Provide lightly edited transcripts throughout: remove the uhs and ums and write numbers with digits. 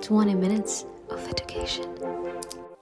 20 minutes of education.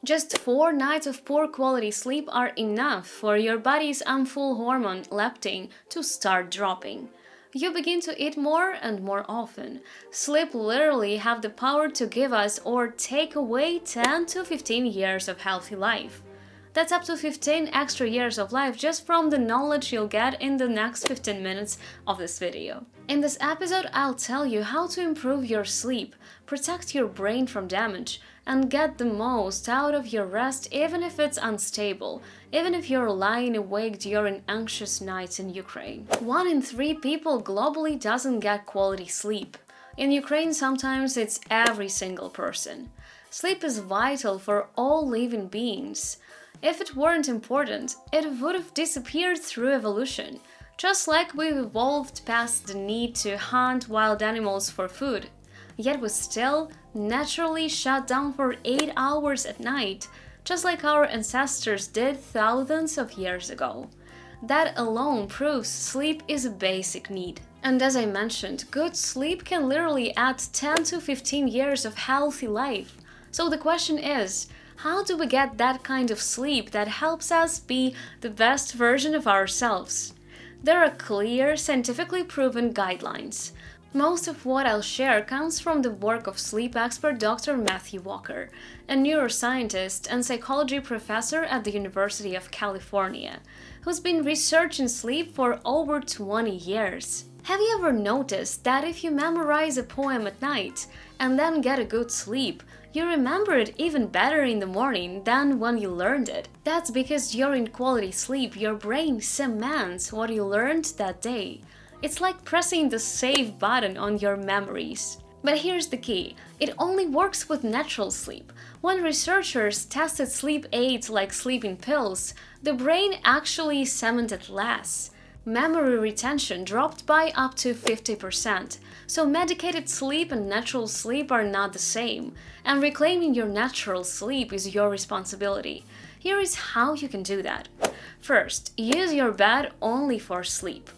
Just 4 nights of poor quality sleep are enough for your body's unfull hormone leptin to start dropping. You begin to eat more and more often. Sleep literally have the power to give us or take away 10 to 15 years of healthy life. That's up to 15 extra years of life just from the knowledge you'll get in the next 15 minutes of this video. In this episode, I'll tell you how to improve your sleep, protect your brain from damage, and get the most out of your rest even if it's unstable, even if you're lying awake during anxious nights in Ukraine. 1 in 3 people globally doesn't get quality sleep. In Ukraine, sometimes it's every single person. Sleep is vital for all living beings. If it weren't important, it would have disappeared through evolution, just like we've evolved past the need to hunt wild animals for food. Yet we still naturally shut down for 8 hours at night, just like our ancestors did thousands of years ago. That alone proves sleep is a basic need. And as I mentioned, good sleep can literally add 10 to 15 years of healthy life. So the question is, how do we get that kind of sleep that helps us be the best version of ourselves? There are clear, scientifically proven guidelines. Most of what I'll share comes from the work of sleep expert Dr. Matthew Walker, a neuroscientist and psychology professor at the University of California, who's been researching sleep for over 20 years. Have you ever noticed that if you memorize a poem at night and then get a good sleep, you remember it even better in the morning than when you learned it? That's because during quality sleep, your brain cements what you learned that day. It's like pressing the save button on your memories. But here's the key, it only works with natural sleep. When researchers tested sleep aids like sleeping pills, the brain actually cemented less. Memory retention dropped by up to 50%, so medicated sleep and natural sleep are not the same, and reclaiming your natural sleep is your responsibility. Here is how you can do that. First, use your bed only for sleep.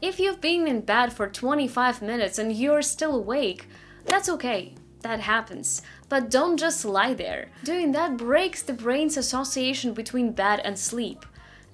If you've been in bed for 25 minutes and you're still awake, that's okay, that happens. But don't just lie there. Doing that breaks the brain's association between bed and sleep.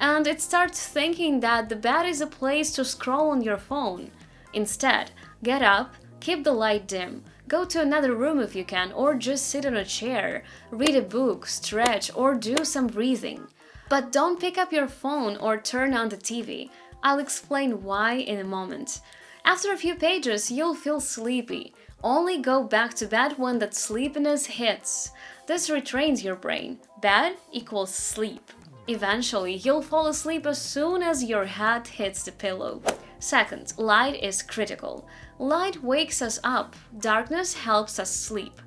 And it starts thinking that the bed is a place to scroll on your phone. Instead, get up, keep the light dim, go to another room if you can, or just sit on a chair, read a book, stretch, or do some breathing. But don't pick up your phone or turn on the TV. I'll explain why in a moment. After a few pages, you'll feel sleepy. Only go back to bed when that sleepiness hits. This retrains your brain. Bed equals sleep. Eventually, you'll fall asleep as soon as your head hits the pillow. Second, light is critical. Light wakes us up. Darkness helps us sleep.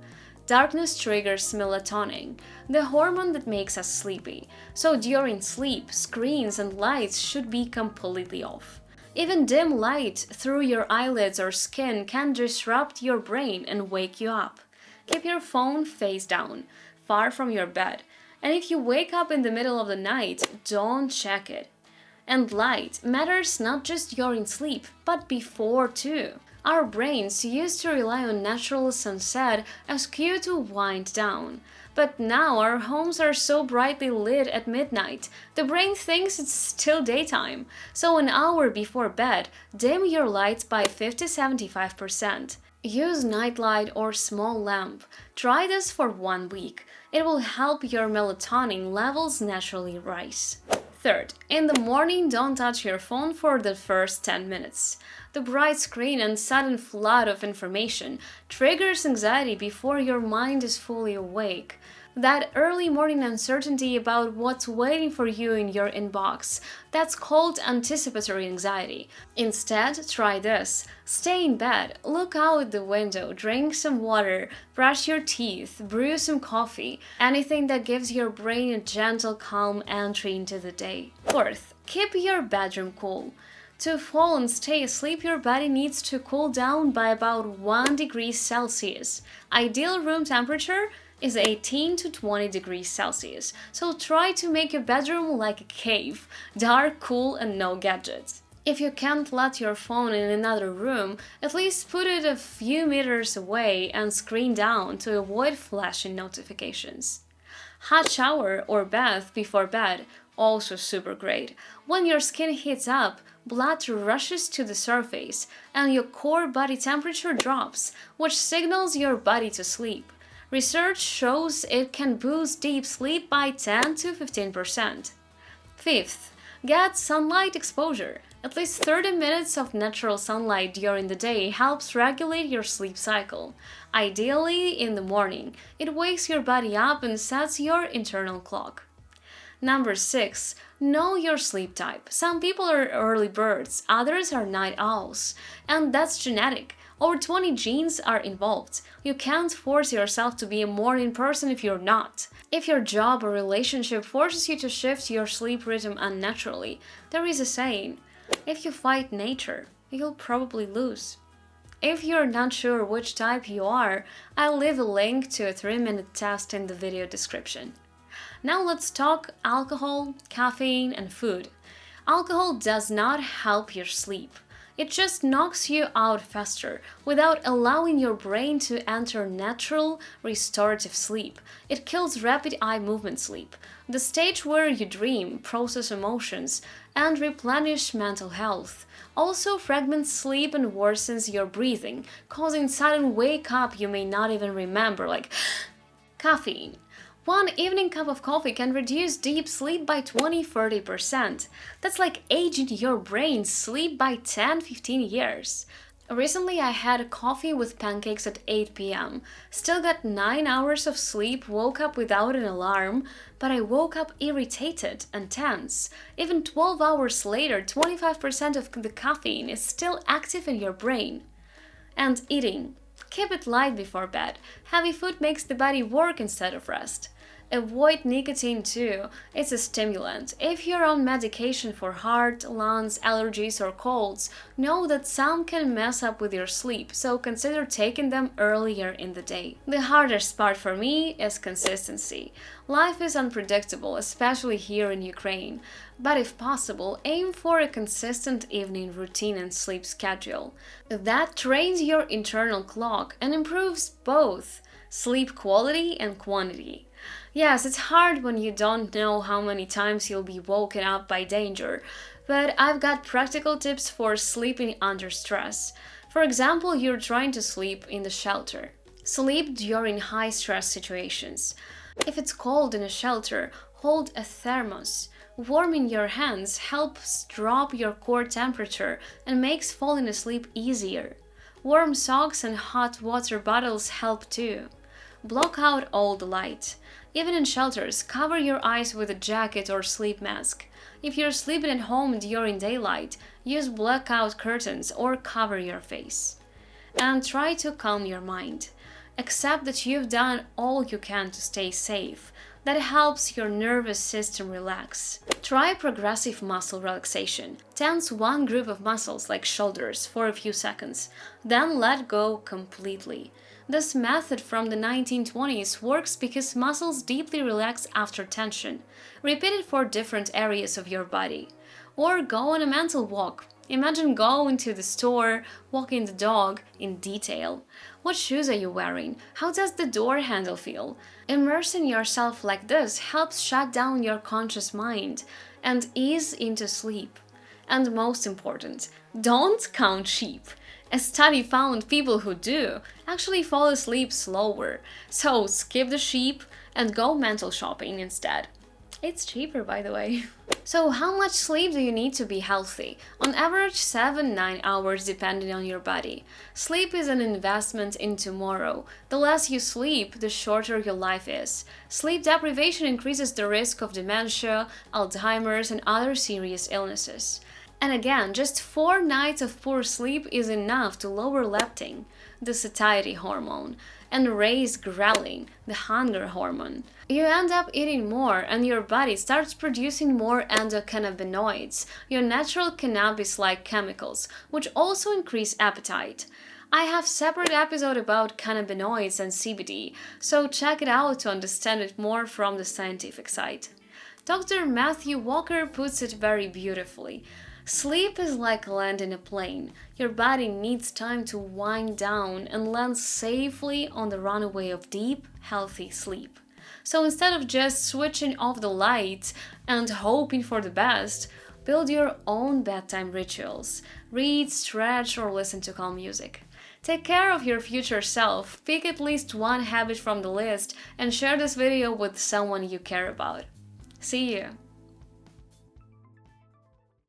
Darkness triggers melatonin, the hormone that makes us sleepy. So during sleep, screens and lights should be completely off. Even dim light through your eyelids or skin can disrupt your brain and wake you up. Keep your phone face down, far from your bed. And if you wake up in the middle of the night, don't check it. And light matters not just during sleep, but before too. Our brains used to rely on natural sunset as cue to wind down. But now our homes are so brightly lit at midnight, the brain thinks it's still daytime. So an hour before bed, dim your lights by 50–75%. Use nightlight or small lamp. Try this for 1 week. It will help your melatonin levels naturally rise. Third, in the morning, don't touch your phone for the first 10 minutes. The bright screen and sudden flood of information triggers anxiety before your mind is fully awake. That early morning uncertainty about what's waiting for you in your inbox, that's called anticipatory anxiety. Instead, try this. Stay in bed, look out the window, drink some water, brush your teeth, brew some coffee, anything that gives your brain a gentle, calm entry into the day. Fourth, keep your bedroom cool. To fall and stay asleep, your body needs to cool down by about 1 degree Celsius. Ideal room temperature is 18 to 20 degrees Celsius, so try to make your bedroom like a cave, dark, cool, and no gadgets. If you can't let your phone in another room, at least put it a few meters away and screen down to avoid flashing notifications. Hot shower or bath before bed, also super great. When your skin heats up, blood rushes to the surface and your core body temperature drops, which signals your body to sleep. Research shows it can boost deep sleep by 10 to 15%. Fifth, get sunlight exposure. At least 30 minutes of natural sunlight during the day helps regulate your sleep cycle. Ideally, in the morning, it wakes your body up and sets your internal clock. Number 6. Know your sleep type. Some people are early birds, others are night owls, and that's genetic. Over 20 genes are involved. You can't force yourself to be a morning person if you're not. If your job or relationship forces you to shift your sleep rhythm unnaturally, there is a saying, if you fight nature, you'll probably lose. If you're not sure which type you are, I'll leave a link to a 3-minute test in the video description. Now let's talk alcohol, caffeine, and food. Alcohol does not help your sleep. It just knocks you out faster without allowing your brain to enter natural, restorative sleep. It kills rapid eye movement sleep, the stage where you dream, process emotions, and replenish mental health. Also fragments sleep and worsens your breathing, causing sudden wake up you may not even remember, like caffeine. One evening cup of coffee can reduce deep sleep by 20–30%. That's like aging your brain's sleep by 10–15 years. Recently, I had coffee with pancakes at 8 p.m. Still got 9 hours of sleep, woke up without an alarm, but I woke up irritated and tense. Even 12 hours later, 25% of the caffeine is still active in your brain. And eating. Keep it light before bed. Heavy food makes the body work instead of rest. Avoid nicotine too. It's a stimulant. If you're on medication for heart, lungs, allergies, or colds, know that some can mess up with your sleep, so consider taking them earlier in the day. The hardest part for me is consistency. Life is unpredictable, especially here in Ukraine. But if possible, aim for a consistent evening routine and sleep schedule. That trains your internal clock and improves both sleep quality and quantity. Yes, it's hard when you don't know how many times you'll be woken up by danger, but I've got practical tips for sleeping under stress. For example, you're trying to sleep in the shelter. Sleep during high-stress situations. If it's cold in a shelter, hold a thermos. Warming your hands helps drop your core temperature and makes falling asleep easier. Warm socks and hot water bottles help too. Block out all the light. Even in shelters, cover your eyes with a jacket or sleep mask. If you're sleeping at home during daylight, use blackout curtains or cover your face. And try to calm your mind. Accept that you've done all you can to stay safe. That helps your nervous system relax. Try progressive muscle relaxation. Tense one group of muscles like shoulders for a few seconds, then let go completely. This method from the 1920s works because muscles deeply relax after tension. Repeat it for different areas of your body. Or go on a mental walk. Imagine going to the store, walking the dog in detail. What shoes are you wearing? How does the door handle feel? Immersing yourself like this helps shut down your conscious mind and ease into sleep. And most important, don't count sheep. A study found people who do actually fall asleep slower, so skip the sheep and go mental shopping instead. It's cheaper, by the way. So how much sleep do you need to be healthy? On average, 7–9 hours depending on your body. Sleep is an investment in tomorrow. The less you sleep, the shorter your life is. Sleep deprivation increases the risk of dementia, Alzheimer's, and other serious illnesses. And again, just 4 nights of poor sleep is enough to lower leptin, the satiety hormone, and raise ghrelin, the hunger hormone. You end up eating more and your body starts producing more endocannabinoids, your natural cannabis-like chemicals, which also increase appetite. I have a separate episode about cannabinoids and CBD, so check it out to understand it more from the scientific side. Dr. Matthew Walker puts it very beautifully. Sleep is like landing a plane. Your body needs time to wind down and land safely on the runway of deep, healthy sleep. So instead of just switching off the lights and hoping for the best, build your own bedtime rituals. Read, stretch, or listen to calm music. Take care of your future self, pick at least one habit from the list, and share this video with someone you care about. See you!